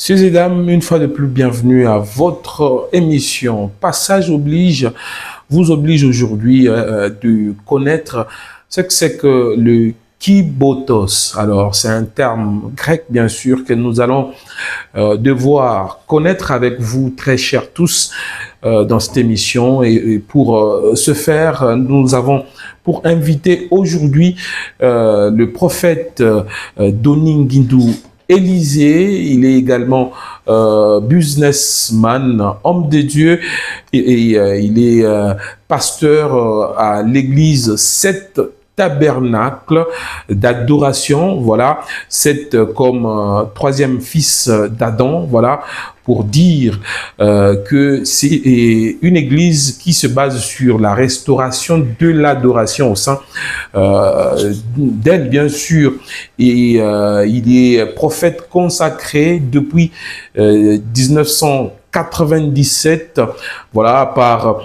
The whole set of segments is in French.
Messieurs et dames, une fois de plus, bienvenue à votre émission. Passage oblige, vous oblige aujourd'hui de connaître ce que c'est que le kibotos. Alors, c'est un terme grec, bien sûr, que nous allons devoir connaître avec vous, très chers tous, dans cette émission. Et pour ce faire, nous avons pour inviter aujourd'hui le prophète Doninguindou Élysée. Il est également businessman, homme de Dieu, et il est pasteur à l'église 7 Tabernacle d'adoration, voilà, 7 comme troisième fils d'Adam, voilà, pour dire que c'est une église qui se base sur la restauration de l'adoration au sein d'elle, bien sûr. Et il est prophète consacré depuis 1997, voilà, par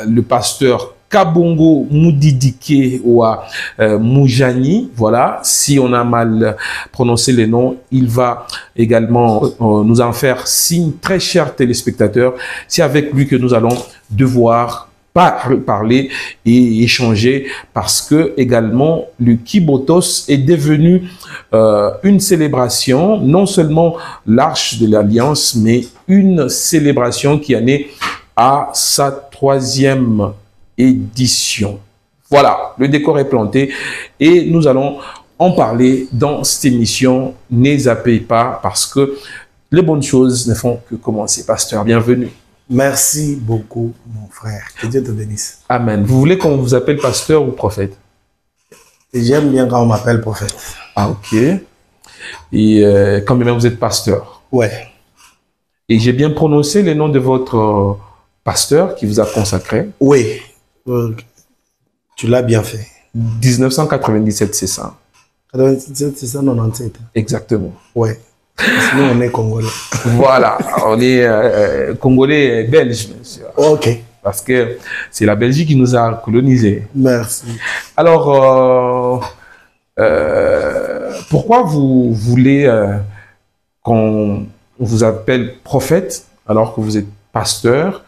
le pasteur Kabongo Moudidike ou Moujani, voilà, si on a mal prononcé les noms, il va également nous en faire signe, très chers téléspectateurs. C'est avec lui que nous allons devoir parler et échanger, parce que également le Kibotos est devenu une célébration, non seulement l'Arche de l'Alliance, mais une célébration qui en est à sa 3e édition. Voilà, le décor est planté et nous allons en parler dans cette émission. Ne zappez pas, parce que les bonnes choses ne font que commencer. Pasteur, bienvenue. Merci beaucoup, mon frère. Que Dieu te bénisse. Amen. Vous voulez qu'on vous appelle pasteur ou prophète? J'aime bien quand on m'appelle prophète. Ah, ok. Et quand même, vous êtes pasteur? Ouais. Et j'ai bien prononcé les noms de votre pasteur qui vous a consacré? Oui. Tu l'as bien fait. 1997, c'est ça? 97, c'est ça, 97. Exactement. Ouais. Sinon, on est Congolais. Voilà, on est Congolais belge, bien sûr. Ok. Parce que c'est la Belgique qui nous a colonisés. Merci. Alors, pourquoi vous voulez qu'on vous appelle prophète alors que vous êtes pasteur?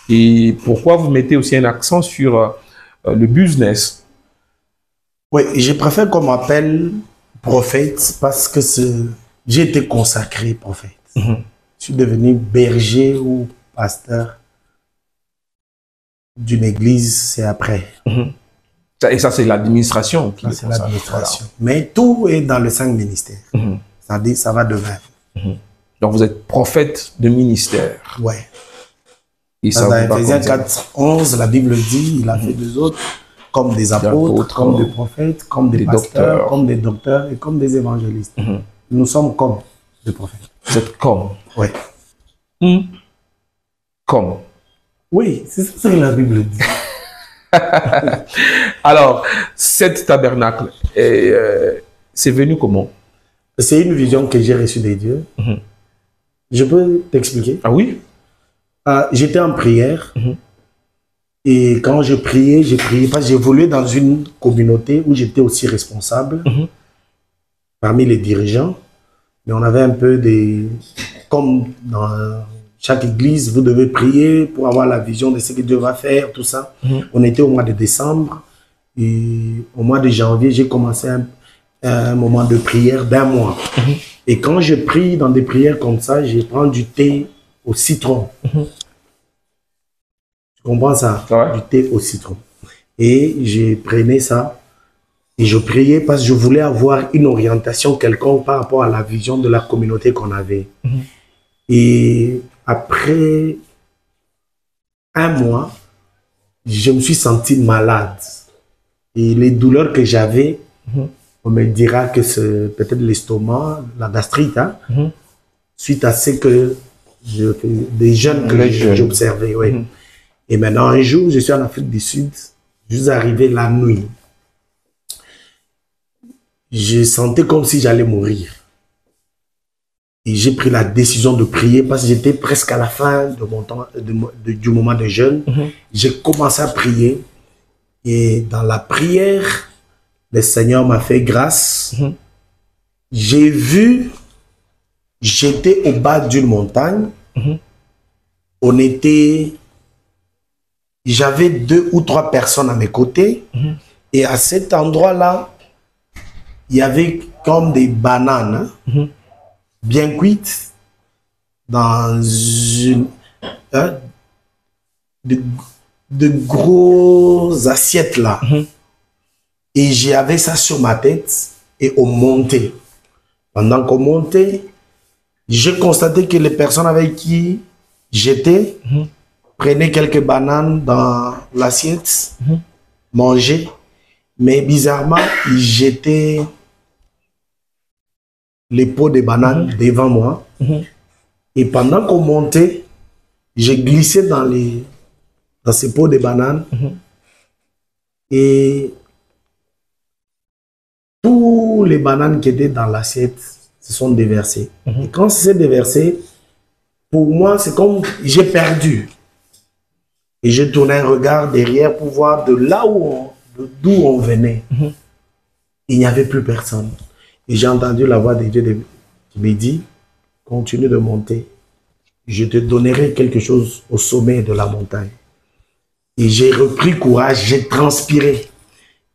Et pourquoi vous mettez aussi un accent sur le business? Oui, je préfère qu'on m'appelle prophète parce que j'ai été consacré prophète. Je suis devenu berger ou pasteur d'une église, c'est après. Et ça, c'est l'administration. C'est l'administration. Voilà. Mais tout est dans le 5 ministères. Ça dit, ça va de même. Donc, vous êtes prophète de ministère. Ouais. Et ça dans Ephésiens 4, 11, la Bible dit, il a fait des autres comme des apôtres, comme des prophètes, comme des pasteurs, docteurs, comme des docteurs et comme des évangélistes. Nous sommes comme des prophètes. Vous êtes comme? Oui. Comme? Oui, c'est ça que la Bible dit. Alors, cette tabernacle, c'est venu comment? C'est une vision que j'ai reçue des dieux. Je peux t'expliquer? Ah oui? J'étais en prière. Et quand je priais parce que j'évoluais dans une communauté où j'étais aussi responsable parmi les dirigeants. Mais on avait un peu des... Comme dans chaque église, vous devez prier pour avoir la vision de ce que Dieu va faire, tout ça. On était au mois de décembre. Et au mois de janvier, j'ai commencé un moment de prière d'1 mois. Et quand je prie dans des prières comme ça, je prends du thé au citron. Tu comprends ça? Ouais. Du thé au citron. Et je prenais ça et je priais parce que je voulais avoir une orientation quelconque par rapport à la vision de la communauté qu'on avait. Et après 1 mois, je me suis senti malade. Et les douleurs que j'avais, on me dira que c'est peut-être l'estomac, la gastrite, hein, suite à ce que des jeunes que j'observais. Oui. Et maintenant, un jour, je suis en Afrique du Sud, je suis arrivé la nuit. Je sentais comme si j'allais mourir. Et j'ai pris la décision de prier parce que j'étais presque à la fin de mon temps, du moment de jeûne. J'ai commencé à prier. Et dans la prière, le Seigneur m'a fait grâce. J'ai vu j'étais au bas d'une montagne. On était... J'avais 2 ou 3 personnes à mes côtés. Et à cet endroit-là, il y avait comme des bananes bien cuites dans une... de grosses assiettes là. Et j'avais ça sur ma tête et on montait. Pendant qu'on montait, j'ai constaté que les personnes avec qui j'étais prenaient quelques bananes dans l'assiette, mangeaient, mais bizarrement, ils jetaient les pots de bananes devant moi. Et pendant qu'on montait, j'ai glissé dans ces pots de bananes et tous les bananes qui étaient dans l'assiette se sont déversées. Et quand c'est déversé, pour moi, c'est comme j'ai perdu. Et je tournais un regard derrière pour voir de là d'où on venait. Il n'y avait plus personne. Et j'ai entendu la voix de Dieu qui me dit, continue de monter. Je te donnerai quelque chose au sommet de la montagne. Et j'ai repris courage, j'ai transpiré.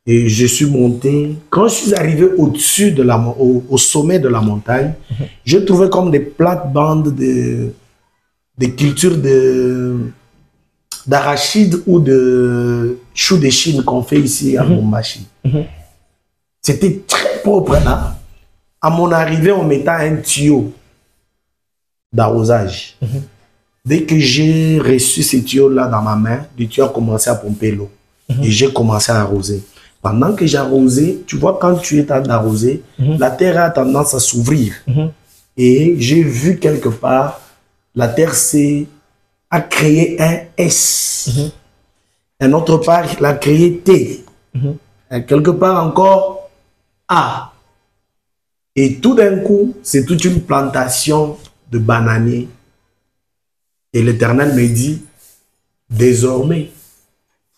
Et je suis monté. Quand je suis arrivé au-dessus au sommet de la montagne, je trouvais comme des plates-bandes de cultures d'arachide ou de chou de Chine qu'on fait ici à Mombashi. C'était très propre là. À mon arrivée, on mettait un tuyau d'arrosage. Dès que j'ai reçu ce tuyau-là dans ma main, le tuyau a commencé à pomper l'eau. Et j'ai commencé à arroser. Pendant que j'arrosais, tu vois, quand tu es en train d'arroser, la terre a tendance à s'ouvrir. Et j'ai vu quelque part, la terre a créé un S. Un autre part, elle a créé T. Et quelque part encore, A. Et tout d'un coup, c'est toute une plantation de bananiers. Et l'Éternel me dit, désormais,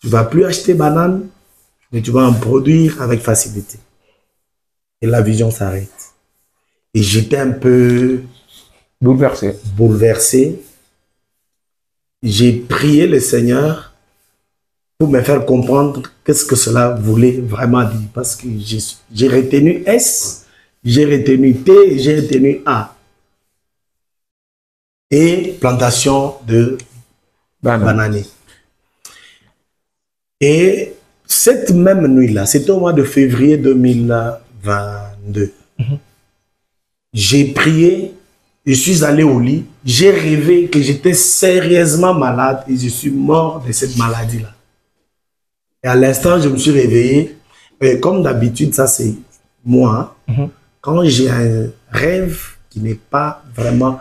tu ne vas plus acheter bananes, mais tu vas en produire avec facilité. Et la vision s'arrête. Et j'étais un peu bouleversé. J'ai prié le Seigneur pour me faire comprendre qu'est-ce que cela voulait vraiment dire. Parce que j'ai retenu S, j'ai retenu T, j'ai retenu A. Et plantation de bananiers. Et cette même nuit-là, c'était au mois de février 2022, j'ai prié, je suis allé au lit, j'ai rêvé que j'étais sérieusement malade et je suis mort de cette maladie-là. Et à l'instant, je me suis réveillé. Et comme d'habitude, ça c'est moi, quand j'ai un rêve qui n'est pas vraiment...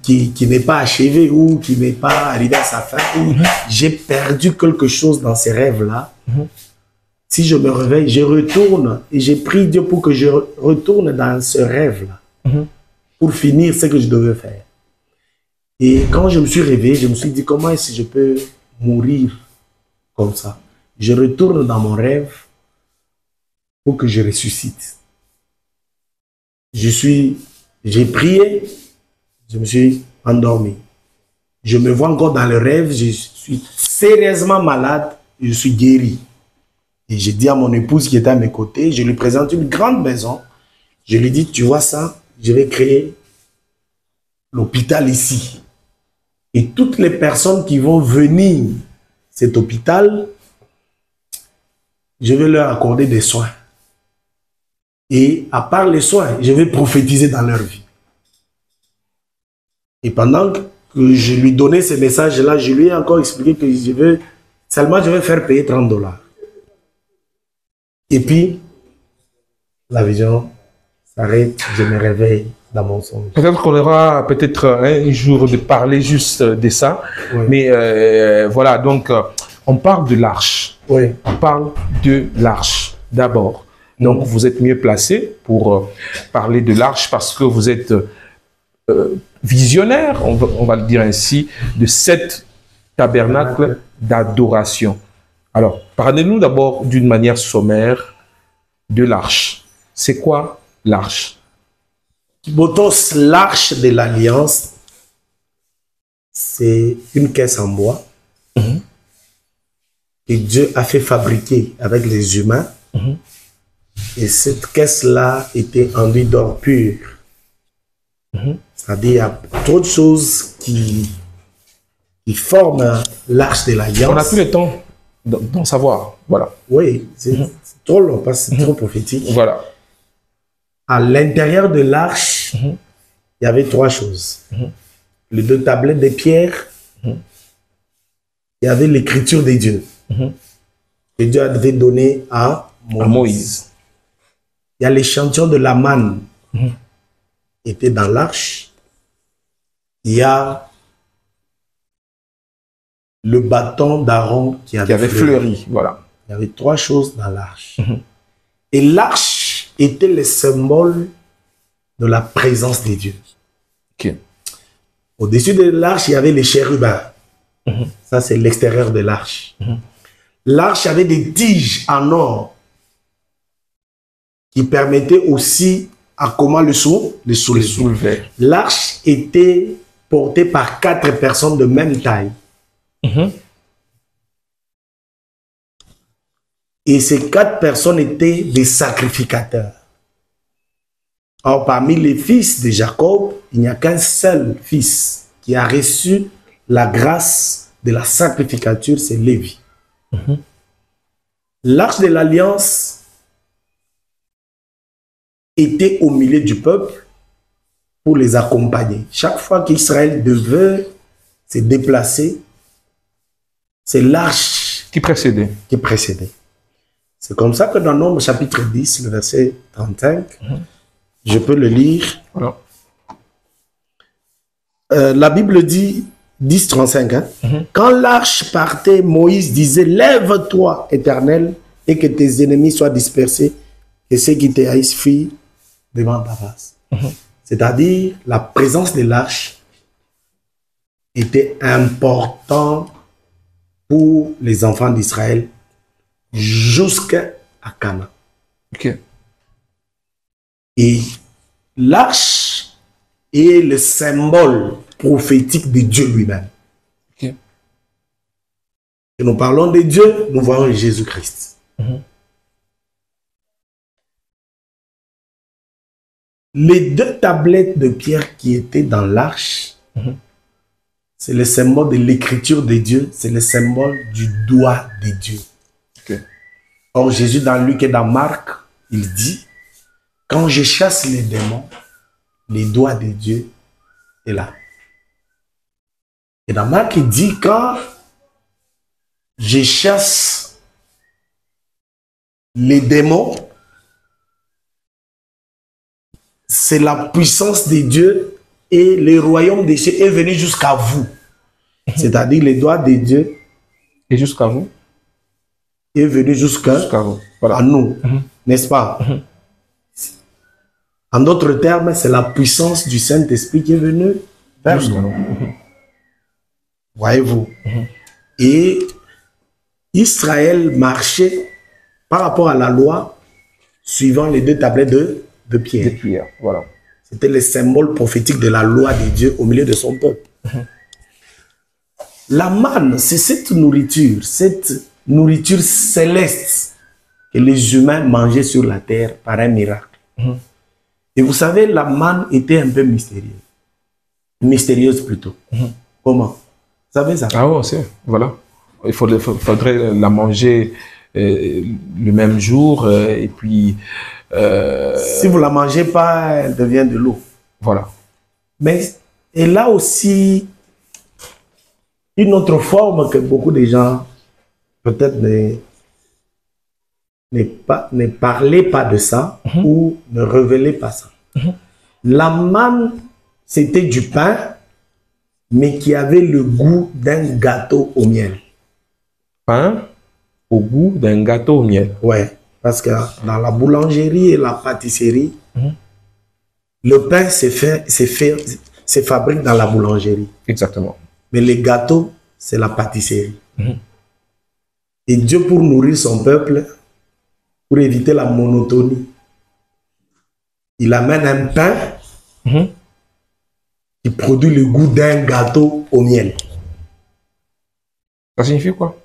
qui n'est pas achevé ou qui n'est pas arrivé à sa fin, ou j'ai perdu quelque chose dans ces rêves-là, si je me réveille, je retourne et j'ai prié Dieu pour que je retourne dans ce rêve-là, pour finir ce que je devais faire. Et quand je me suis réveillé, je me suis dit, comment est-ce que je peux mourir comme ça? Je retourne dans mon rêve pour que je ressuscite. J'ai prié, je me suis endormi. Je me vois encore dans le rêve, je suis sérieusement malade, je suis guéri. Et j'ai dit à mon épouse qui était à mes côtés, je lui présente une grande maison. Je lui dis, tu vois ça, je vais créer l'hôpital ici. Et toutes les personnes qui vont venir à cet hôpital, je vais leur accorder des soins. Et à part les soins, je vais prophétiser dans leur vie. Et pendant que je lui donnais ces messages-là, je lui ai encore expliqué que je vais faire payer $30. Et puis, la vision s'arrête, je me réveille dans mon songe. Peut-être qu'on aura un jour de parler juste de ça. Oui. Mais voilà, donc on parle de l'arche. Oui. On parle de l'arche d'abord. Donc vous êtes mieux placé pour parler de l'arche parce que vous êtes visionnaire, on va le dire ainsi, de 7 tabernacles d'adoration. Alors, parlez-nous d'abord d'une manière sommaire de l'arche. C'est quoi l'arche? Kibotos, l'arche de l'alliance, c'est une caisse en bois que Dieu a fait fabriquer avec les humains. Et cette caisse-là était enduite d'or pur. C'est-à-dire, il y a trop de choses qui forment l'arche de l'alliance. On n'a plus le temps d'en savoir. Voilà. Oui, c'est trop long parce que c'est trop prophétique. Voilà. À l'intérieur de l'arche, il y avait 3 choses. Les 2 tablettes de pierre, il y avait l'écriture des dieux. Que Dieu avait donné à Moïse. Il y a l'échantillon de la manne qui était dans l'arche. Il y a le bâton d'Aaron qui avait fleuri. Voilà. Il y avait 3 choses dans l'arche. Et l'arche était le symbole de la présence de Dieu. Okay. Au-dessus de l'arche, il y avait les chérubins. Ça, c'est l'extérieur de l'arche. L'arche avait des tiges en or qui permettaient aussi à comment le soulever. L'arche était portée par 4 personnes de même taille. Et ces 4 personnes étaient des sacrificateurs. Or, parmi les fils de Jacob, il n'y a qu'un seul fils qui a reçu la grâce de la sacrificature, c'est Lévi. L'arche de l'alliance était au milieu du peuple pour les accompagner. Chaque fois qu'Israël devait se déplacer, c'est l'arche qui précédait. C'est comme ça que dans Nombre chapitre 10, le verset 35, je peux le lire. Voilà. La Bible dit 10, 35. Quand l'arche partait, Moïse disait: lève-toi, Éternel, et que tes ennemis soient dispersés, et ceux qui te haïssent fuient devant ta face. C'est-à-dire, la présence de l'arche était importante pour les enfants d'Israël jusqu'à Canaan. Okay. Et l'arche est le symbole prophétique de Dieu lui-même. Okay. Et nous parlons de Dieu, nous voyons Jésus-Christ. Les 2 tablettes de pierre qui étaient dans l'arche, c'est le symbole de l'écriture de Dieu, c'est le symbole du doigt de Dieu. Okay. Or, Jésus, dans Luc et dans Marc, il dit: quand je chasse les démons, les doigts de Dieu est là. Et dans Marc, il dit: quand je chasse les démons, c'est la puissance de Dieu et le royaume des cieux est venu jusqu'à vous. C'est-à-dire les doigts de Dieu. Et jusqu'à vous. Est venu jusqu'à vous. Voilà. À nous. N'est-ce pas? En d'autres termes, c'est la puissance du Saint-Esprit qui est venue vers nous. Voyez-vous? Et Israël marchait par rapport à la loi suivant les 2 tablettes de pierre. Voilà. C'était le symbole prophétique de la loi de Dieu au milieu de son peuple. La manne, c'est cette nourriture céleste que les humains mangeaient sur la terre par un miracle. Et vous savez, la manne était un peu mystérieuse. Mystérieuse plutôt. Comment? Vous savez ça? Ah ouais, c'est, voilà. Il faudrait la manger le même jour et puis... si vous ne la mangez pas, elle devient de l'eau. Voilà. Mais elle a aussi une autre forme que beaucoup de gens peut-être ne parlaient pas de ça ou ne révélaient pas ça. La manne, c'était du pain, mais qui avait le goût d'un gâteau au miel. Pain au goût d'un gâteau au miel. Ouais, parce que dans la boulangerie et la pâtisserie, le pain se fabrique dans la boulangerie. Exactement. Mais les gâteaux, c'est la pâtisserie. Et Dieu, pour nourrir son peuple, pour éviter la monotonie, il amène un pain qui produit le goût d'un gâteau au miel. Ça signifie quoi?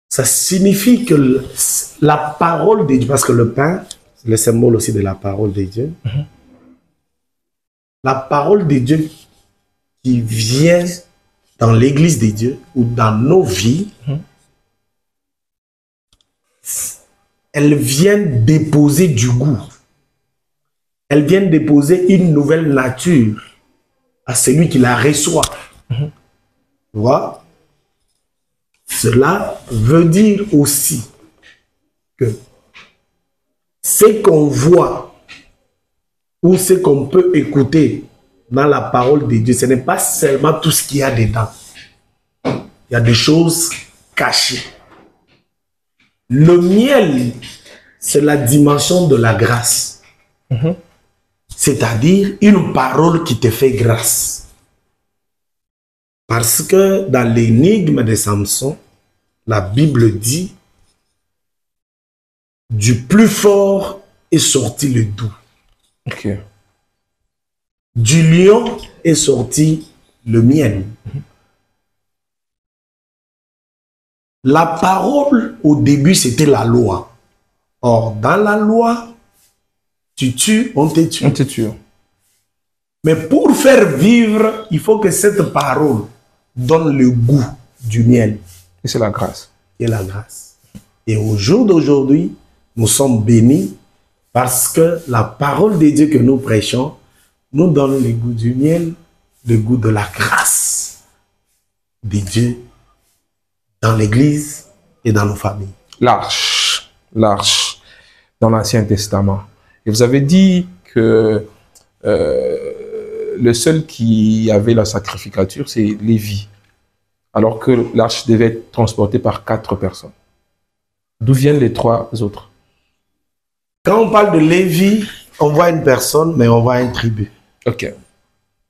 Ça signifie que la parole de Dieu, parce que le pain, c'est le symbole aussi de la parole de Dieu. La parole de Dieu qui vient dans l'église de Dieu ou dans nos vies, elle vient déposer du goût. Elle vient déposer une nouvelle nature à celui qui la reçoit. Tu vois? Cela veut dire aussi que ce qu'on voit ou ce qu'on peut écouter dans la parole de Dieu, ce n'est pas seulement tout ce qu'il y a dedans. Il y a des choses cachées. Le miel, c'est la dimension de la grâce. C'est-à-dire une parole qui te fait grâce. Parce que dans l'énigme de Samson, la Bible dit du plus fort est sorti le doux. Du lion est sorti le miel. La parole, au début, c'était la loi. Or, dans la loi, tu tues, on te tue. On te tue. Mais pour faire vivre, il faut que cette parole donne le goût du miel. Et c'est la grâce. Et la grâce. Et au jour d'aujourd'hui, nous sommes bénis parce que la parole de Dieu que nous prêchons nous donne le goût du miel, le goût de la grâce de Dieu dans l'Église et dans nos familles. L'arche dans l'Ancien Testament. Et vous avez dit que le seul qui avait la sacrificature, c'est Lévi. Alors que l'arche devait être transportée par 4 personnes. D'où viennent les 3 autres? Quand on parle de Lévi, on voit une personne, mais on voit une tribu. Ok.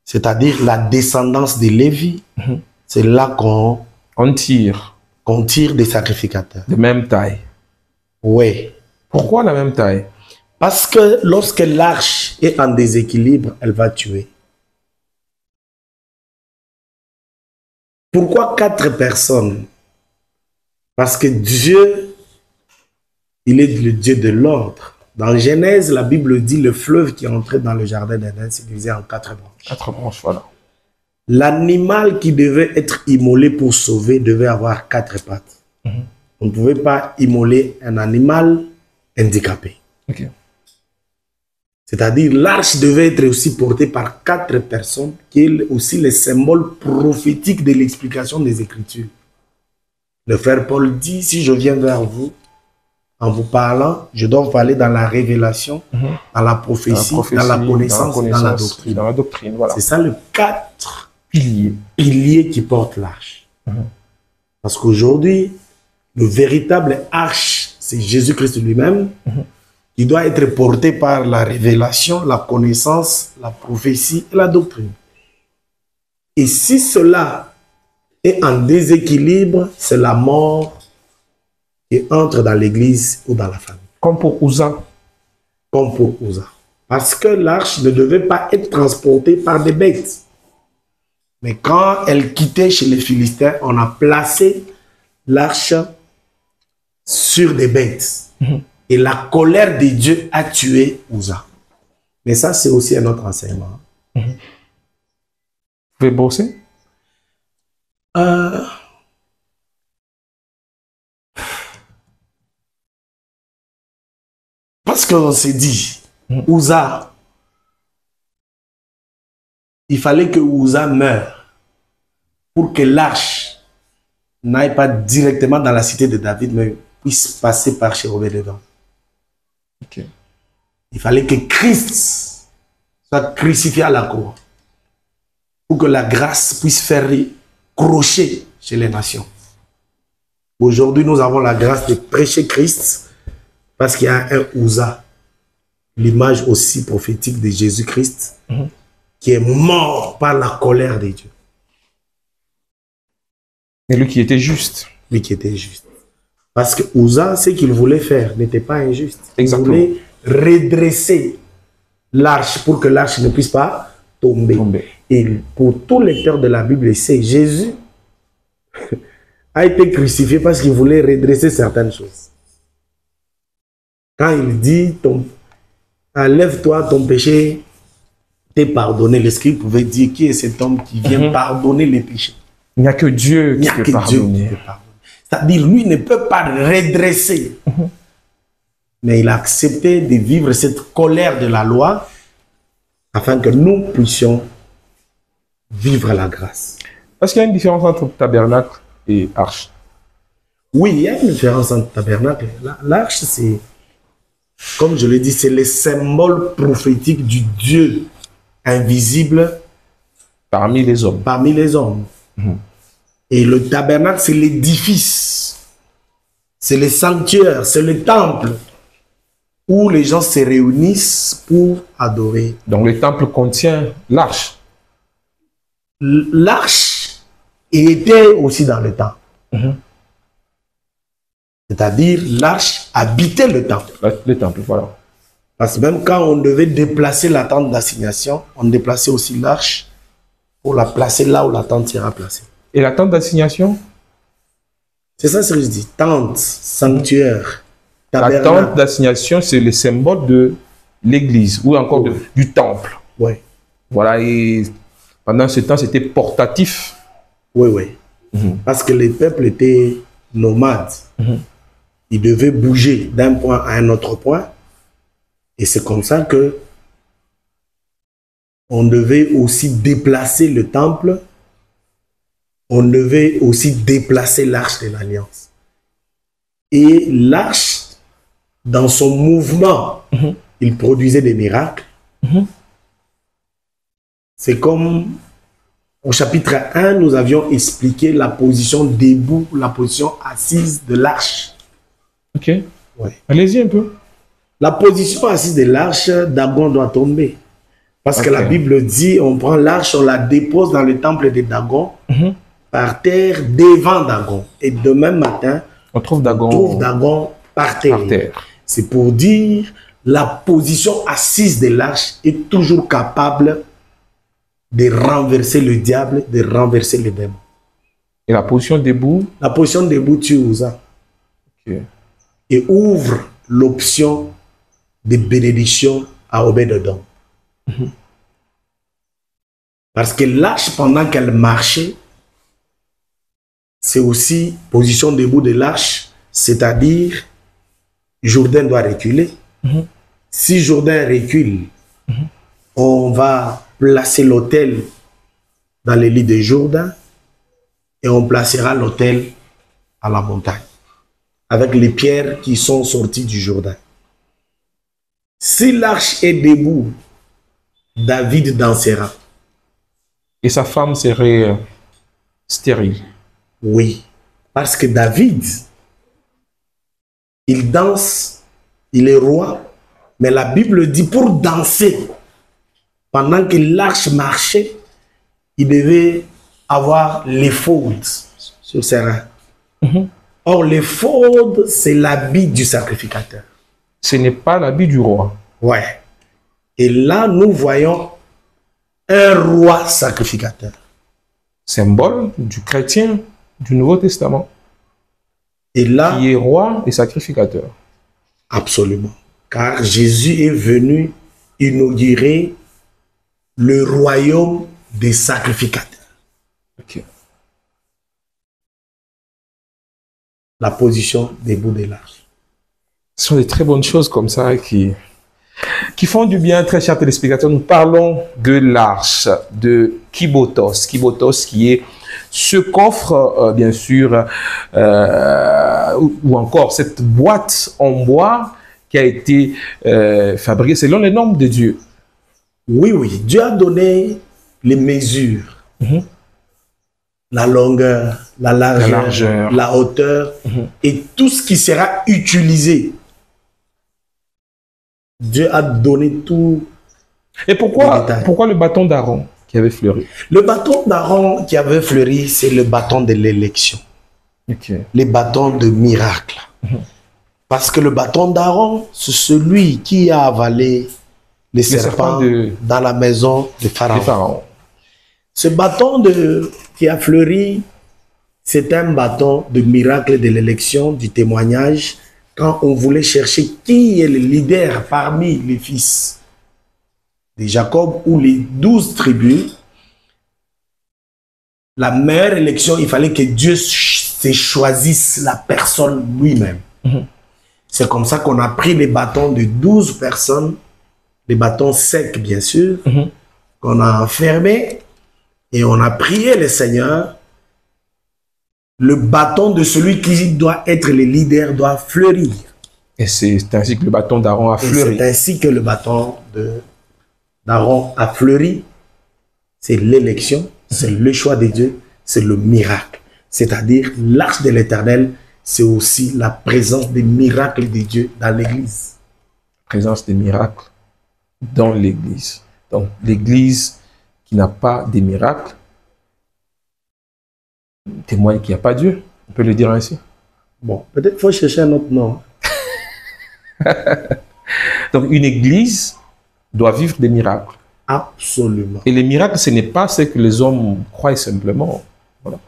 C'est-à-dire la descendance de Lévi, c'est là qu'on tire des sacrificateurs. de même taille. Oui. Pourquoi la même taille? Parce que lorsque l'arche est en déséquilibre, elle va tuer. Pourquoi 4 personnes? Parce que Dieu, il est le Dieu de l'ordre. Dans Genèse, la Bible dit le fleuve qui est entré dans le jardin d'Éden s'est divisé en 4 branches. 4 branches, voilà. L'animal qui devait être immolé pour sauver devait avoir 4 pattes. On ne pouvait pas immoler un animal handicapé. Ok. C'est-à-dire l'arche devait être aussi portée par 4 personnes, qui est aussi le symbole prophétique de l'explication des Écritures. Le frère Paul dit, si je viens vers vous, en vous parlant, je dois vous parler dans la révélation, dans la prophétie, dans la connaissance, dans la doctrine. Dans la doctrine, voilà. C'est ça le 4 Piliers qui portent l'arche. Parce qu'aujourd'hui, le véritable arche, c'est Jésus-Christ lui-même, qui doit être porté par la révélation, la connaissance, la prophétie et la doctrine. Et si cela est en déséquilibre, c'est la mort qui entre dans l'église ou dans la famille. Comme pour Uza. Comme pour Uza. Parce que l'arche ne devait pas être transportée par des bêtes. Mais quand elle quittait chez les Philistins, on a placé l'arche sur des bêtes. Et la colère de Dieu a tué Uza. Mais ça, c'est aussi un autre enseignement. Vous pouvez bosser? Parce qu'on s'est dit, Uza, il fallait que Uza meure pour que l'arche n'aille pas directement dans la cité de David, mais puisse passer par chez Obed-Edom. Okay. Il fallait que Christ soit crucifié à la croix pour que la grâce puisse faire crochet chez les nations. Aujourd'hui, nous avons la grâce de prêcher Christ parce qu'il y a un Uza, l'image aussi prophétique de Jésus-Christ, qui est mort par la colère de Dieu. Et lui qui était juste. Lui qui était juste. Parce que Uza, ce qu'il voulait faire n'était pas injuste. Exactement. Il voulait redresser l'arche pour que l'arche ne puisse pas tomber. Et pour tout lecteur de la Bible, c'est Jésus a été crucifié parce qu'il voulait redresser certaines choses. Quand il dit, enlève-toi ton péché, t'es pardonné. Le scribe pouvait dire, qui est cet homme qui vient pardonner les péchés? Il n'y a que Dieu qui peut pardonner. C'est-à-dire, lui ne peut pas redresser. Mais il a accepté de vivre cette colère de la loi afin que nous puissions vivre la grâce. Parce qu'il y a une différence entre tabernacle et arche. Oui, il y a une différence entre tabernacle. L'arche, c'est, comme je l'ai dit, c'est le symbole prophétique du Dieu invisible parmi les hommes. Parmi les hommes. Et le tabernacle, c'est l'édifice. C'est le sanctuaire, c'est le temple où les gens se réunissent pour adorer. Donc le temple contient l'arche. L'arche était aussi dans le temple. C'est-à-dire, l'arche habitait le temple. Le temple, voilà. Parce que même quand on devait déplacer la tente d'assignation, on déplaçait aussi l'arche pour la placer là où la tente sera placée. Et la tente d'assignation? C'est ça ce que je dis. Tente, sanctuaire, tabernacle. La tente d'assignation, c'est le symbole de l'église ou encore du temple. Oui. Voilà, et pendant ce temps, c'était portatif. Oui, oui. Parce que les peuples étaient nomades. Ils devaient bouger d'un point à un autre point. Et c'est comme ça que on devait aussi déplacer le temple. On devait aussi déplacer l'arche de l'Alliance. Et l'arche, dans son mouvement, il produisait des miracles. C'est comme au chapitre 1, nous avions expliqué la position debout, la position assise de l'arche. Ok. Ouais. Allez-y un peu. La position assise de l'arche, Dagon doit tomber. Parce que la Bible dit, on prend l'arche, on la dépose dans le temple de Dagon, par terre, devant Dagon. Et demain matin, on trouve Dagon par terre. C'est pour dire, la position assise de l'arche est toujours capable de renverser le diable, de renverser les démons. Et la position debout? La position debout tue Uza. Et ouvre l'option de bénédiction à Obed-Edom. Parce que l'arche, pendant qu'elle marchait, c'est aussi position debout de l'arche, c'est-à-dire Jourdain doit reculer. Si Jourdain recule, on va placer l'autel dans les lits de Jourdain et on placera l'autel à la montagne avec les pierres qui sont sorties du Jourdain. Si l'arche est debout, David dansera. Et sa femme serait stérile. Oui, parce que David, il danse, il est roi, mais la Bible dit pour danser, pendant que l'arche marchait, il devait avoir l'éphod sur ses reins. Or, l'éphod, c'est l'habit du sacrificateur. Ce n'est pas l'habit du roi. Ouais. Et là, nous voyons un roi sacrificateur. Symbole du chrétien du Nouveau Testament. Et là, qui est roi et sacrificateur. Absolument. Car Jésus est venu inaugurer le royaume des sacrificateurs. La position debout de l'arche. Ce sont des très bonnes choses comme ça qui font du bien, très chers téléspectateurs. Nous parlons de l'arche de Kibotos. Kibotos qui est ce coffre, bien sûr, ou encore cette boîte en bois qui a été fabriquée selon les normes de Dieu. Oui, oui. Dieu a donné les mesures. La longueur, la largeur, la hauteur et tout ce qui sera utilisé. Dieu a donné tout. Et pourquoi le bâton d'Aaron qui avait fleuri? Le bâton d'Aaron qui avait fleuri, c'est le bâton de l'élection. Les bâtons de miracle. Parce que le bâton d'Aaron, c'est celui qui a avalé les serpents dans la maison de Pharaon. Ce bâton qui a fleuri, c'est un bâton de miracle de l'élection, du témoignage, quand on voulait chercher qui est le leader parmi les fils de Jacob ou les 12 tribus. La meilleure élection, il fallait que Dieu se choisisse la personne lui-même. C'est comme ça qu'on a pris les bâtons de 12 personnes, les bâtons secs bien sûr, qu'on a enfermés et on a prié le Seigneur. Le bâton de celui qui doit être le leader doit fleurir. Et c'est ainsi que le bâton d'Aaron a fleuri. C'est ainsi que le bâton d'Aaron a fleuri. C'est l'élection, c'est le choix de Dieu, c'est le miracle. C'est-à-dire l'arche de l'Éternel, c'est aussi la présence des miracles de Dieu dans l'Église. Présence des miracles dans l'Église. Donc l'Église qui n'a pas des miracles témoigne qu'il n'y a pas Dieu. On peut le dire ainsi. Bon, peut-être qu'il faut chercher un autre nom. Donc une Église doit vivre des miracles. Absolument. Et les miracles, ce n'est pas ce que les hommes croient simplement. Voilà.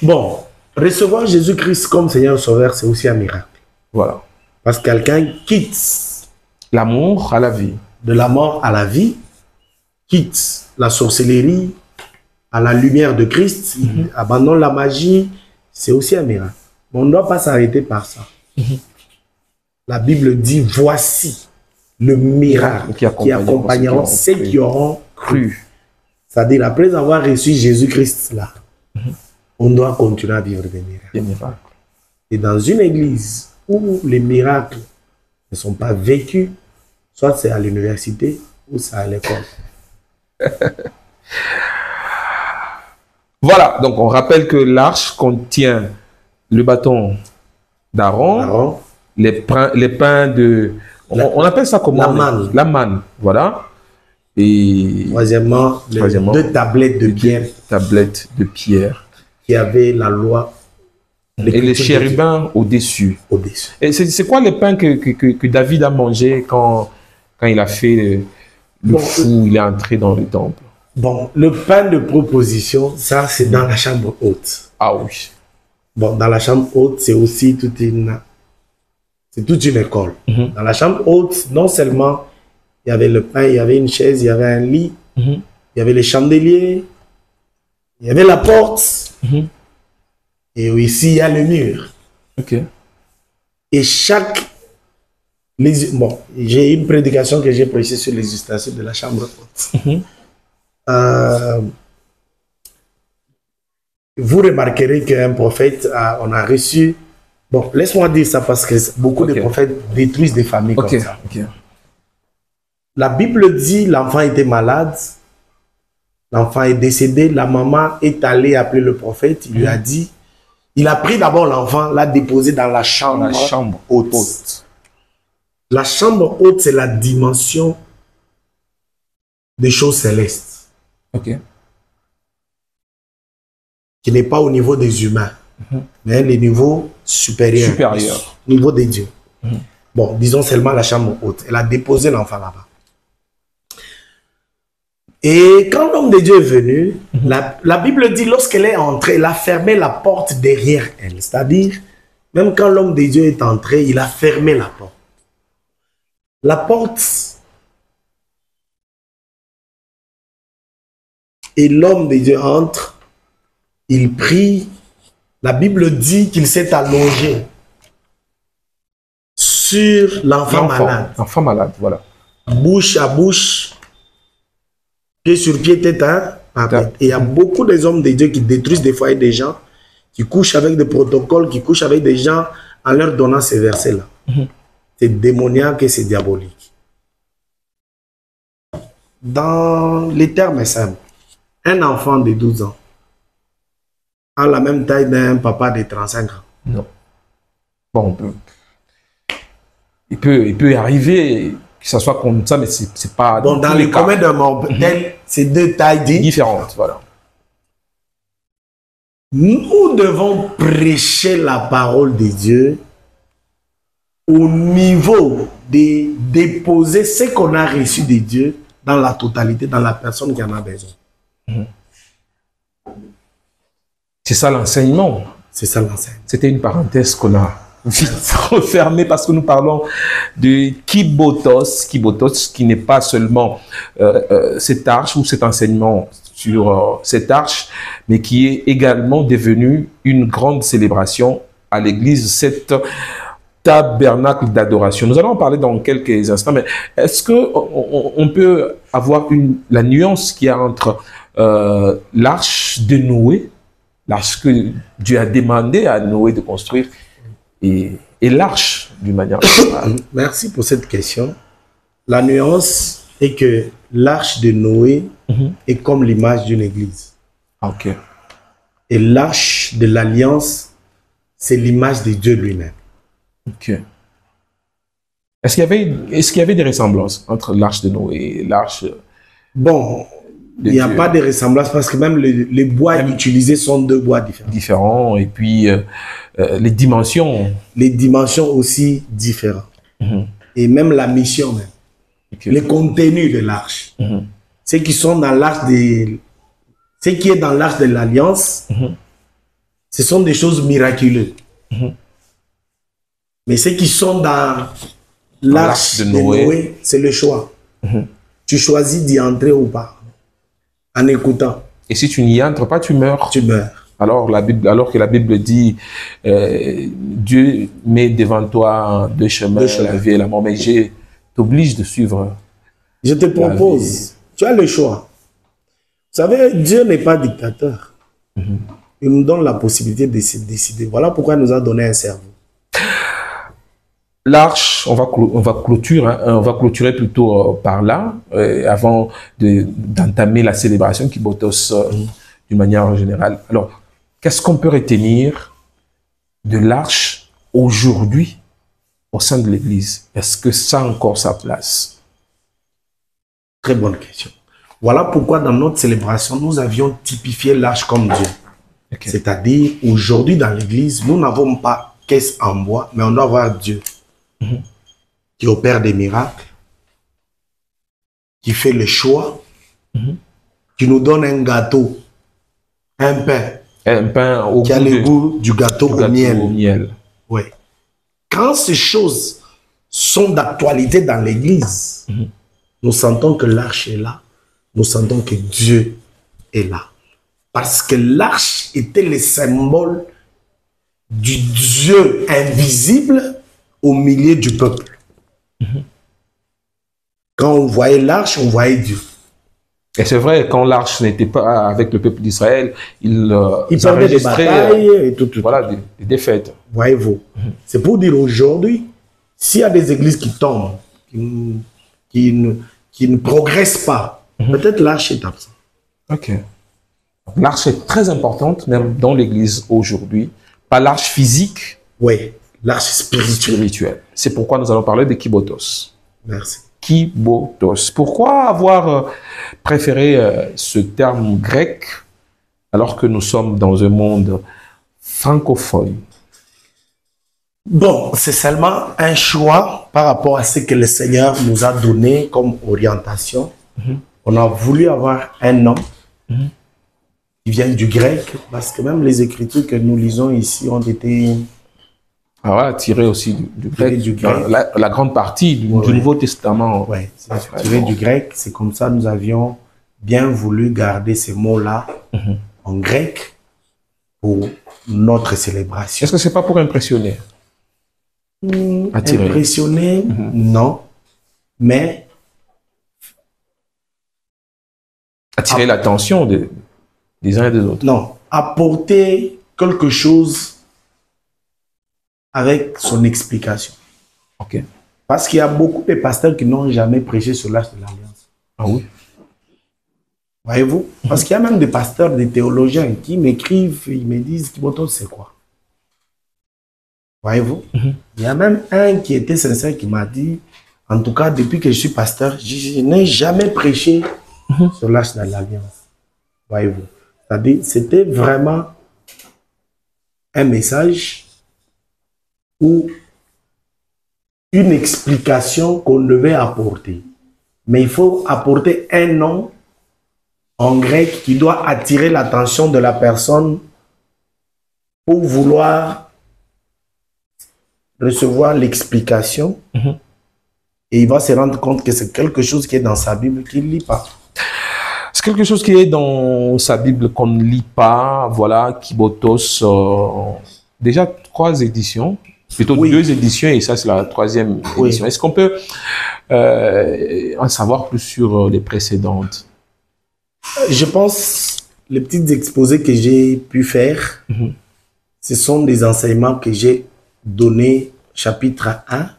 Bon, recevoir Jésus-Christ comme Seigneur Sauveur, c'est aussi un miracle. Voilà. Parce que quelqu'un quitte l'amour à la vie. De la mort à la vie, quitte la sorcellerie à la lumière de Christ, il abandonne la magie, c'est aussi un miracle. Mais on ne doit pas s'arrêter par ça. La Bible dit, voici le miracle qui accompagnera ceux qui auront cru. C'est-à-dire, après avoir reçu Jésus-Christ là, on doit continuer à vivre des miracles. Et dans une église où les miracles ne sont pas vécus, soit c'est à l'université ou c'est à l'école. Voilà, donc on rappelle que l'arche contient le bâton d'Aaron, les pains de... On appelle ça comment? La manne. La manne, voilà. Et troisièmement, deux tablettes de pierre. Tablettes de pierre. Qui avaient la loi. Et les chérubins au-dessus. Et c'est quoi les pains que David a mangé quand il a fait le fou, il est entré dans le temple? Bon, le pain de proposition, ça c'est dans la chambre haute. Ah oui. Bon, dans la chambre haute, c'est aussi toute une école. Dans la chambre haute, non seulement il y avait le pain, il y avait une chaise, il y avait un lit, il y avait les chandeliers, il y avait la porte, et ici il y a le mur. Ok. Et bon, j'ai une prédication que j'ai prêchée sur les ustensiles de la chambre haute. Vous remarquerez qu'un prophète, on a reçu... Bon, laisse-moi dire ça parce que beaucoup de prophètes détruisent des familles comme ça. La Bible dit l'enfant était malade, l'enfant est décédé, la maman est allée appeler le prophète, il lui a dit, il a pris d'abord l'enfant, l'a déposé dans la chambre haute. La chambre haute, c'est la dimension des choses célestes. Qui n'est pas au niveau des humains, mais le niveau supérieur. Niveau des dieux. Bon, disons seulement la chambre haute. Elle a déposé l'enfant là-bas. Et quand l'homme de Dieu est venu, la Bible dit, lorsqu'elle est entrée, elle a fermé la porte derrière elle. C'est-à-dire, même quand l'homme de Dieu est entré, il a fermé la porte. La porte... Et l'homme de Dieu entre, il prie. La Bible dit qu'il s'est allongé sur l'enfant malade. L'enfant malade, voilà. Bouche à bouche, pied sur pied, tête à tête. Et il y a beaucoup d'hommes de Dieu qui détruisent des foyers des gens, qui couchent avec des protocoles, qui couchent avec des gens en leur donnant ces versets-là. C'est démoniaque et c'est diabolique. Dans les termes simples, un enfant de 12 ans a la même taille d'un papa de 35 ans. Non. Bon, il peut y arriver que ça soit comme ça, mais c'est pas... Bon, dans les communs d'un mortel, c'est deux tailles différentes. Voilà. Nous devons prêcher la parole de Dieu au niveau de déposer ce qu'on a reçu de Dieu dans la totalité, dans la personne qui en a besoin. C'est ça l'enseignement. C'est ça l'enseignement. C'était une parenthèse qu'on a vite refermée parce que nous parlons de Kibotos. Kibotos qui n'est pas seulement cette arche ou cet enseignement sur cette arche, mais qui est également devenu une grande célébration à l'église, cette tabernacle d'adoration. Nous allons en parler dans quelques instants, mais est-ce qu'on peut avoir la nuance qu'il y a entre l'arche de Noé, l'arche que Dieu a demandé à Noé de construire, et l'arche d'une manière générale? Merci pour cette question. La nuance est que l'arche de Noé est comme l'image d'une église. Ok. Et l'arche de l'alliance, c'est l'image de Dieu lui-même. Ok. Est-ce qu'il y avait des ressemblances entre l'arche de Noé et l'arche? Bon, il n'y a pas de ressemblance parce que même les bois utilisés sont deux bois différents. Différents, et puis les dimensions. Les dimensions aussi différentes. Et même la mission même. Okay. Le contenu de l'arche. Ce qui sont dans l'arche de... Ce qui est dans l'arche de l'alliance, ce sont des choses miraculeuses. Mais ceux qui sont dans l'arche de Noé, c'est le choix. Tu choisis d'y entrer ou pas, en écoutant. Et si tu n'y entres pas, tu meurs. Tu meurs. Alors que la Bible dit, Dieu met devant toi deux chemins, la vie et la mort, mais t'oblige de suivre. Je te propose, tu as le choix. Vous savez, Dieu n'est pas dictateur. Il nous donne la possibilité de se décider. Voilà pourquoi il nous a donné un cerveau. L'arche, on va clôturer plutôt par là, avant d'entamer la célébration qui Kibotos d'une manière générale. Alors, qu'est-ce qu'on peut retenir de l'arche aujourd'hui au sein de l'Église? Est-ce que ça a encore sa place? Très bonne question. Voilà pourquoi dans notre célébration, nous avions typifié l'arche comme Dieu. Okay. C'est-à-dire, aujourd'hui dans l'Église, nous n'avons pas caisse en bois, mais on doit avoir Dieu. Qui opère des miracles, qui fait le choix, qui nous donne un gâteau, un pain au qui a le goût du gâteau au miel. Oui. Quand ces choses sont d'actualité dans l'Église, nous sentons que l'arche est là, nous sentons que Dieu est là. Parce que l'arche était le symbole du Dieu invisible au milieu du peuple. Quand on voyait l'arche, on voyait Dieu. Et c'est vrai, quand l'arche n'était pas avec le peuple d'Israël, il perdait des batailles et tout. Voilà, des défaites. Voyez-vous. C'est pour dire aujourd'hui, s'il y a des églises qui tombent, qui ne progressent pas, peut-être l'arche est absente. Ok. L'arche est très importante, même dans l'église aujourd'hui. Pas l'arche physique. Oui. L'arche spirituelle. C'est pourquoi nous allons parler de Kibotos. Merci. Kibotos. Pourquoi avoir préféré ce terme grec alors que nous sommes dans un monde francophone? Bon, c'est seulement un choix par rapport à ce que le Seigneur nous a donné comme orientation. On a voulu avoir un nom qui vient du grec, parce que même les écritures que nous lisons ici ont été... tiré aussi du grec, la grande partie du Nouveau Testament. Oui, c'est tiré du grec. C'est comme ça nous avions bien voulu garder ces mots-là en grec pour notre célébration. Est-ce que c'est pas pour impressionner? Impressionner, non. Mais attirer l'attention des uns et des autres. Non, apporter quelque chose avec son explication. Ok. Parce qu'il y a beaucoup de pasteurs qui n'ont jamais prêché sur l'arche de l'Alliance. Ah oui? Voyez-vous? Parce qu'il y a même des pasteurs, des théologiens qui m'écrivent, ils me disent, Kibotos, c'est quoi? Voyez-vous? Il y a même un qui était sincère qui m'a dit, en tout cas, depuis que je suis pasteur, je n'ai jamais prêché sur l'arche de l'Alliance. Voyez-vous? C'est-à-dire, c'était vraiment un message où une explication qu'on devait apporter. Mais il faut apporter un nom en grec qui doit attirer l'attention de la personne pour vouloir recevoir l'explication. Et il va se rendre compte que c'est quelque chose qui est dans sa Bible qu'il ne lit pas. C'est quelque chose qui est dans sa Bible qu'on ne lit pas. Voilà, Kibotos, déjà 3 éditions, plutôt 2 éditions, et ça c'est la 3e édition. Est-ce qu'on peut en savoir plus sur les précédentes? Je pense, les petits exposés que j'ai pu faire, ce sont des enseignements que j'ai donnés, chapitre 1.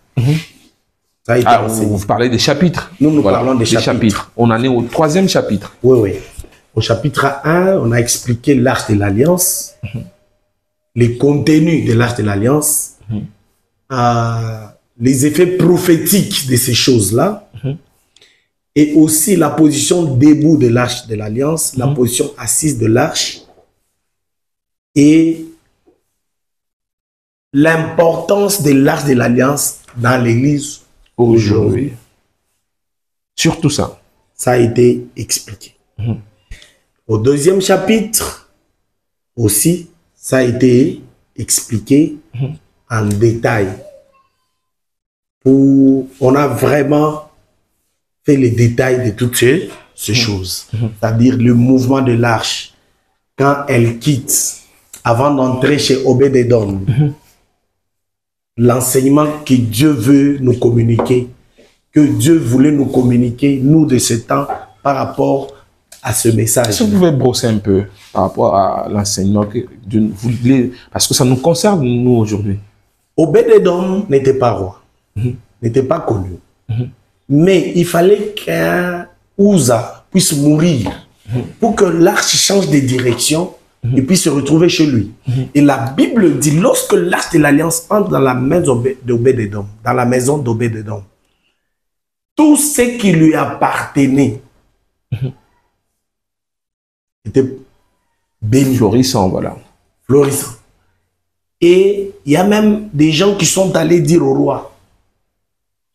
Ça a été vous parlez des chapitres. Nous parlons des chapitres. On en est au 3e chapitre. Oui. Au chapitre 1, on a expliqué l'Arche de l'Alliance, les contenus de l'Arche de l'Alliance, les effets prophétiques de ces choses-là, et aussi la position debout de l'Arche de l'Alliance, la position assise de l'Arche, et l'importance de l'Arche de l'Alliance dans l'Église aujourd'hui. Surtout ça. Ça a été expliqué. Au 2e chapitre, aussi, ça a été expliqué en détail. On a vraiment fait les détails de toutes ces choses. C'est-à-dire le mouvement de l'arche, quand elle quitte, avant d'entrer chez Obed-Edom, l'enseignement que Dieu veut nous communiquer, que Dieu voulait nous communiquer, nous de ce temps, par rapport à ce message. Est-ce que vous pouvez brosser un peu par rapport à l'enseignement que Dieu voulait, parce que ça nous concerne, nous, aujourd'hui? Obed-Edom n'était pas roi, n'était pas connu. Mais il fallait qu'un Uza puisse mourir pour que l'arche change de direction et puisse se retrouver chez lui. Et la Bible dit, lorsque l'arche de l'Alliance entre dans la maison d'Obed-Edom, dans la maison d'Obed-Edom, tout ce qui lui appartenait était béni. Florissant, voilà. Florissant. Et il y a même des gens qui sont allés dire au roi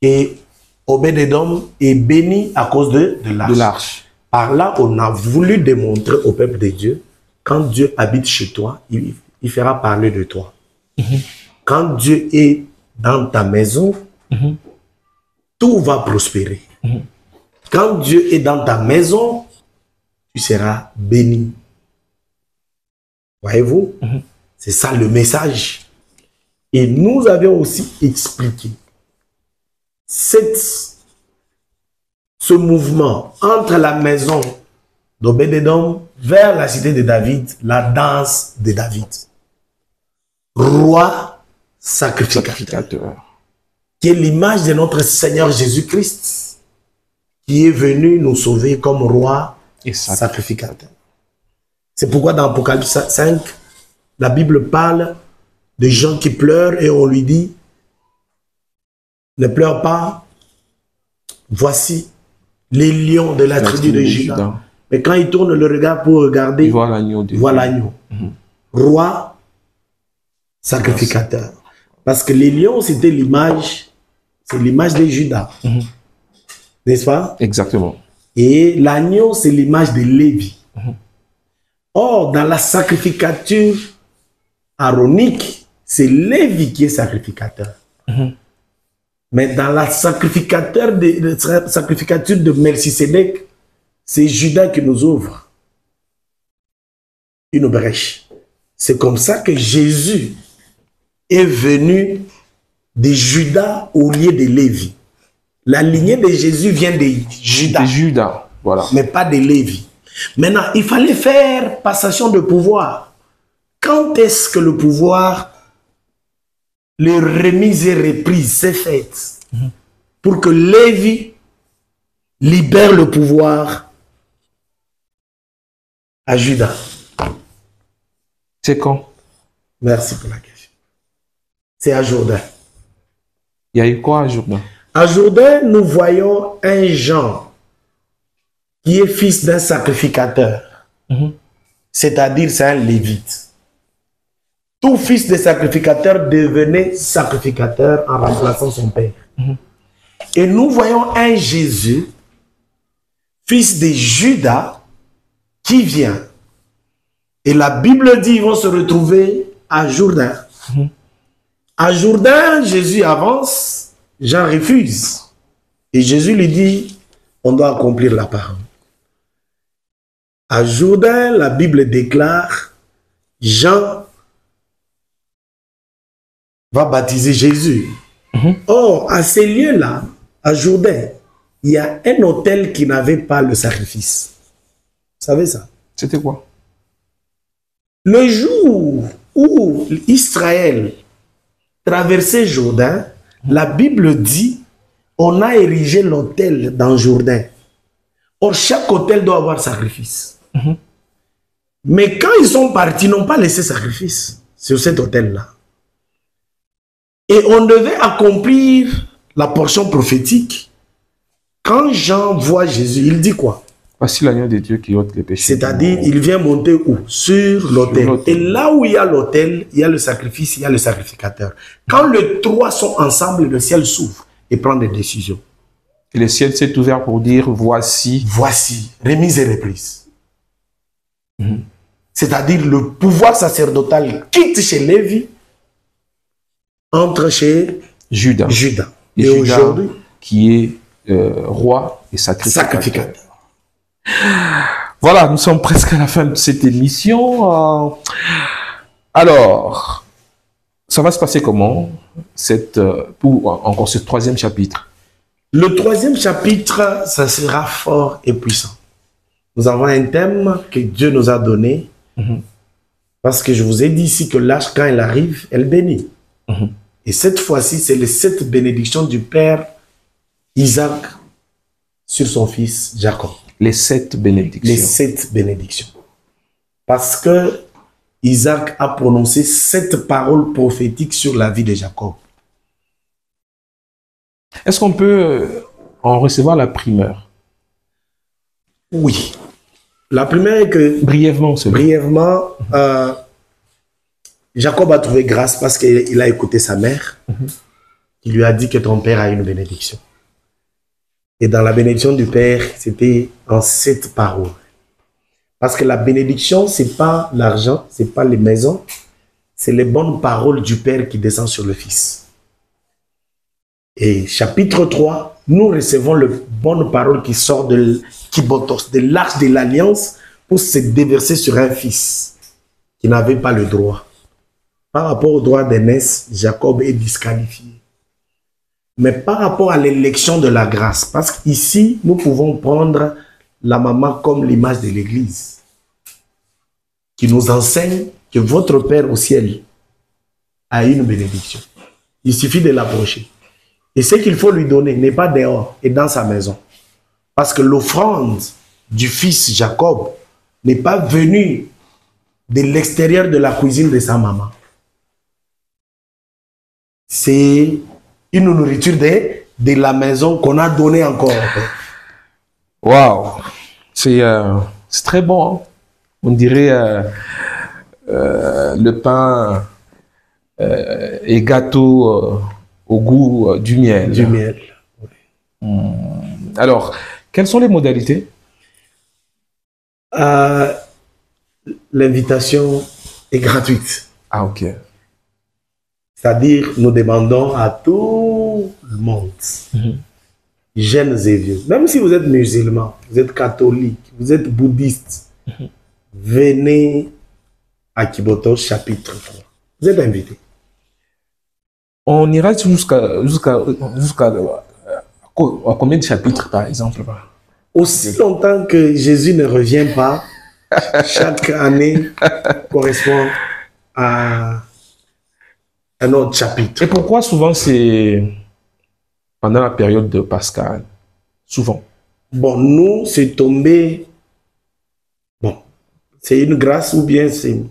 et Obed-Edom est béni à cause de l'arche. Par là, on a voulu démontrer au peuple de Dieu, quand Dieu habite chez toi, il fera parler de toi. Quand Dieu est dans ta maison, tout va prospérer. Quand Dieu est dans ta maison, tu seras béni. Voyez-vous? C'est ça le message. Et nous avions aussi expliqué ce mouvement entre la maison d'Obed-Edom vers la cité de David, la danse de David. Roi sacrificateur. Qui est l'image de notre Seigneur Jésus-Christ, qui est venu nous sauver comme roi et sacrificateur. C'est pourquoi dans Apocalypse 5, la Bible parle de gens qui pleurent et on lui dit, ne pleure pas, voici les lions de la tribu de Juda. Mais quand il tourne le regard pour regarder, voilà l'agneau. Roi sacrificateur. Parce que les lions, c'était l'image, c'est l'image de Juda. N'est-ce pas? Exactement. Et l'agneau, c'est l'image de Lévi. Or, dans la sacrificature aaronique, c'est Lévi qui est sacrificateur. Mais dans la sacrificature de Melchisédek, c'est Judas qui nous ouvre une brèche. C'est comme ça que Jésus est venu de Judas au lieu de Lévi. La lignée de Jésus vient de Judas. De Judas, voilà. Mais pas de Lévi. Maintenant, il fallait faire passation de pouvoir. Quand est-ce que le pouvoir, les remises et reprises, s'est faite pour que Lévi libère le pouvoir à Judas? C'est quand? Merci pour la question. C'est à Jourdain. Il y a eu quoi à Jourdain? À Jourdain, nous voyons un Jean qui est fils d'un sacrificateur. C'est-à-dire, c'est un lévite. Tout fils de sacrificateur devenait sacrificateur en remplaçant son père. Et nous voyons un Jésus, fils de Judas, qui vient. Et la Bible dit qu'ils vont se retrouver à Jourdain. À Jourdain, Jésus avance, Jean refuse. Et Jésus lui dit, on doit accomplir la parole. À Jourdain, la Bible déclare, Jean va baptiser Jésus. Or, à ces lieux-là, à Jourdain, il y a un autel qui n'avait pas le sacrifice. Vous savez ça? C'était quoi? Le jour où Israël traversait Jourdain, la Bible dit, on a érigé l'autel dans Jourdain. Or, chaque autel doit avoir sacrifice. Mais quand ils sont partis, ils n'ont pas laissé sacrifice sur cet autel-là. Et on devait accomplir la portion prophétique. Quand Jean voit Jésus, il dit quoi? Voici l'agneau de Dieu qui ôte les péchés. C'est-à-dire, il vient monter où? Sur l'autel. Et là où il y a l'autel, il y a le sacrifice, il y a le sacrificateur. Quand les trois sont ensemble, le ciel s'ouvre et prend des décisions. Et le ciel s'est ouvert pour dire, voici. Voici, remise et reprise. C'est-à-dire, le pouvoir sacerdotal quitte chez Lévi, entre chez Judas. Et aujourd'hui, qui est roi et sacrificateur. Voilà, nous sommes presque à la fin de cette émission. Alors, ça va se passer comment pour encore ce troisième chapitre? Le troisième chapitre, ça sera fort et puissant. Nous avons un thème que Dieu nous a donné. Parce que je vous ai dit ici que l'âge, quand elle arrive, elle bénit. Et cette fois-ci, c'est les 7 bénédictions du Père Isaac sur son fils Jacob. Les 7 bénédictions. Les 7 bénédictions. Parce que Isaac a prononcé 7 paroles prophétiques sur la vie de Jacob. Est-ce qu'on peut en recevoir la primeur? Oui. La première est que... Brièvement, Jacob a trouvé grâce parce qu'il a écouté sa mère. Il lui a dit que ton père a une bénédiction. Et dans la bénédiction du père, c'était en 7 paroles. Parce que la bénédiction, ce n'est pas l'argent, ce n'est pas les maisons, c'est les bonnes paroles du père qui descendent sur le fils. Et chapitre 3, nous recevons les bonnes paroles qui sortent de l'arche de l'alliance pour se déverser sur un fils qui n'avait pas le droit. Par rapport au droit d'aînesse, Jacob est disqualifié. Mais par rapport à l'élection de la grâce, parce qu'ici, nous pouvons prendre la maman comme l'image de l'Église, qui nous enseigne que votre Père au ciel a une bénédiction. Il suffit de l'approcher. Et ce qu'il faut lui donner n'est pas dehors et dans sa maison. Parce que l'offrande du fils Jacob n'est pas venue de l'extérieur de la cuisine de sa maman. C'est une nourriture de la maison qu'on a donnée encore. Waouh! C'est très bon. Hein? On dirait le pain et gâteau au goût du miel. Du miel. Oui. Alors, quelles sont les modalités? L'invitation est gratuite. Ah, ok. C'est-à-dire, nous demandons à tout le monde, jeunes et vieux, même si vous êtes musulman, vous êtes catholique, vous êtes bouddhiste, venez à Kiboto chapitre 3. Vous êtes invités. On ira jusqu'à combien de chapitres, par exemple? Aussi longtemps que Jésus ne revient pas, chaque année correspond à un autre chapitre. Et pourquoi souvent c'est pendant la période de Pascal? Souvent. Bon, nous, c'est tombé... Bon, c'est une grâce ou bien c'est...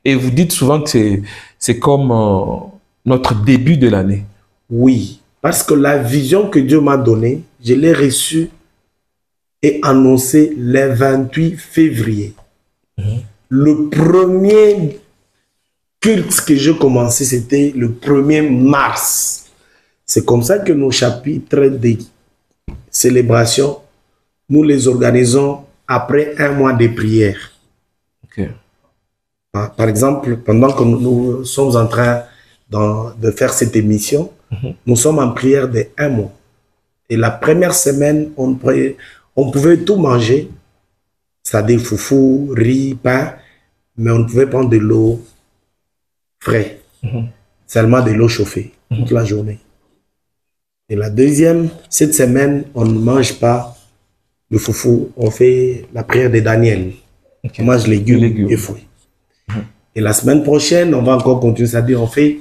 Et vous dites souvent que c'est comme notre début de l'année. Oui, parce que la vision que Dieu m'a donnée, je l'ai reçue et annoncée le 28 février. Le premier culte que j'ai commencé, c'était le 1er mars. C'est comme ça que nos chapitres des célébrations, nous les organisons après un mois de prière. Ok. Par exemple, pendant que nous sommes en train de faire cette émission, nous sommes en prière de un mois. Et la première semaine, on pouvait tout manger, c'est-à-dire foufou, riz, pain, mais on ne pouvait prendre de l'eau fraîche, seulement de l'eau chauffée toute la journée. Et la deuxième, cette semaine, on ne mange pas le foufou, on fait la prière de Daniel. On mange légumes et fruits. Et la semaine prochaine, on va encore continuer, c'est-à-dire on fait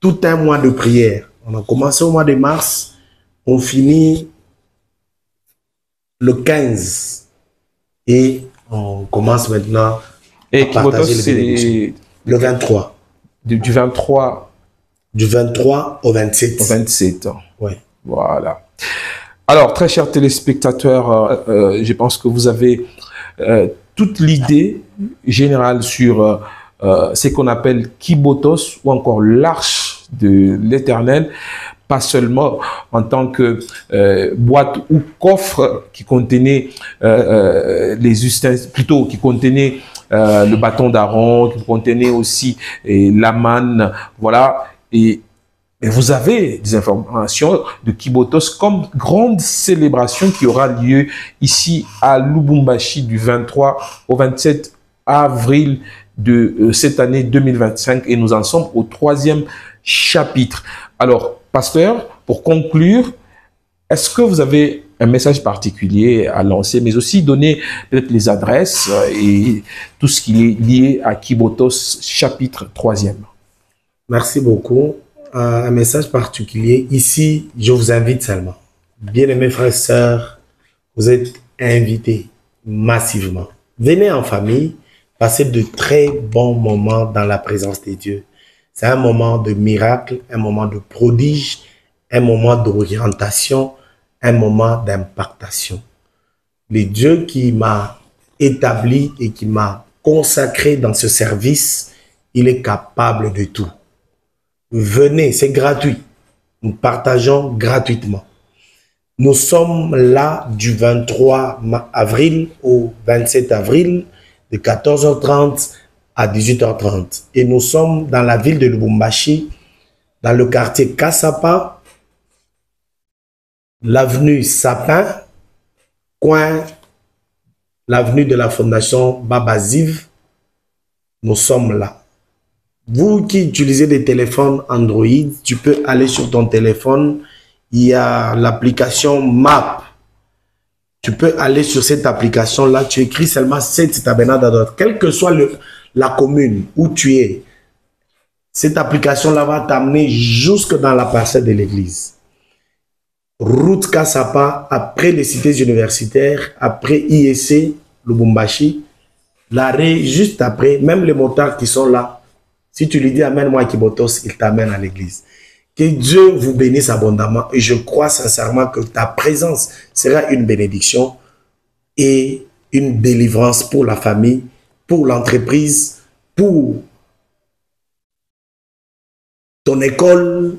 tout un mois de prière. On a commencé au mois de mars, on finit le 15 et on commence maintenant et à partager les bénédictions. Le 23. Du 23. Du 23 au 27. Au 27. Ouais. Voilà. Alors, très chers téléspectateurs, je pense que vous avez toute l'idée générale sur ce qu'on appelle Kibotos ou encore l'arche de l'Éternel, pas seulement en tant que boîte ou coffre qui contenait les ustensiles, plutôt qui contenait le bâton d'Aaron, qui contenait aussi la manne, voilà. Et vous avez des informations de Kibotos comme grande célébration qui aura lieu ici à Lubumbashi du 23 au 27 avril de cette année 2025 et nous en sommes au 3e chapitre. Alors, pasteur, pour conclure, est-ce que vous avez un message particulier à lancer, mais aussi donner peut-être les adresses et tout ce qui est lié à Kibotos chapitre 3e? Merci beaucoup. Un message particulier. Ici, je vous invite seulement. Bien-aimés frères et sœurs, vous êtes invités massivement. Venez en famille, passez de très bons moments dans la présence de Dieu. C'est un moment de miracle, un moment de prodige, un moment d'orientation, un moment d'impactation. Le Dieu qui m'a établi et qui m'a consacré dans ce service, il est capable de tout. Venez, c'est gratuit. Nous partageons gratuitement. Nous sommes là du 23 avril au 27 avril, de 14h30 à 18h30. Et nous sommes dans la ville de Lubumbashi, dans le quartier Kassapa, l'avenue Sapin, coin l'avenue de la Fondation Babaziv. Nous sommes là. Vous qui utilisez des téléphones Android, tu peux aller sur ton téléphone, il y a l'application Map. Tu peux aller sur cette application-là, tu écris seulement cette tabernacle à droite. Quelle que soit la commune où tu es, cette application-là va t'amener jusque dans la parcelle de l'église. Route Kassapa, après les cités universitaires, après IEC, Lubumbashi, l'arrêt juste après, même les motards qui sont là, si tu lui dis amène-moi Kibotos, il t'amène à l'église. Que Dieu vous bénisse abondamment et je crois sincèrement que ta présence sera une bénédiction et une délivrance pour la famille, pour l'entreprise, pour ton école,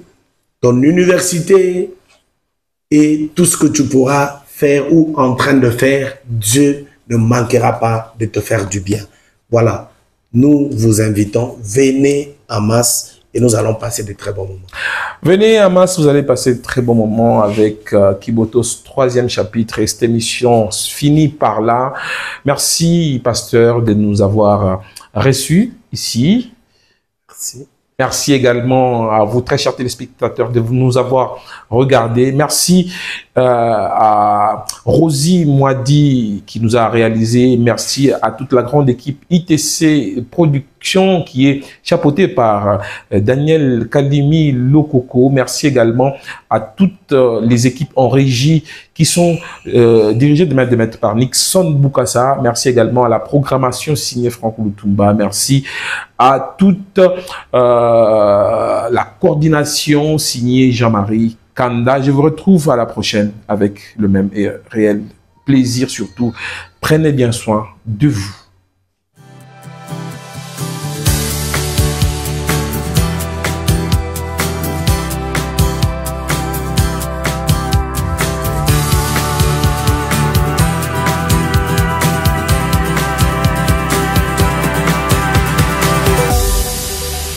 ton université et tout ce que tu pourras faire ou en train de faire, Dieu ne manquera pas de te faire du bien. Voilà. Nous vous invitons, venez en masse et nous allons passer de très bons moments. Venez en masse, vous allez passer de très bons moments avec Kibotos 3e chapitre et cette émission finit par là. Merci, pasteur, de nous avoir reçus ici. Merci. Merci également à vous, très chers téléspectateurs, de nous avoir regardés. Merci à Rosie Moadi qui nous a réalisé. Merci à toute la grande équipe ITC Production qui est chapeautée par Daniel Kalimi Lokoko. Merci également à toutes les équipes en régie qui sont dirigées de maître par Nixon Boukassa. Merci également à la programmation signée Franck Lutumba. Merci à toute la coordination signée Jean-Marie Kanda. Je vous retrouve à la prochaine avec le même et réel plaisir surtout. Prenez bien soin de vous.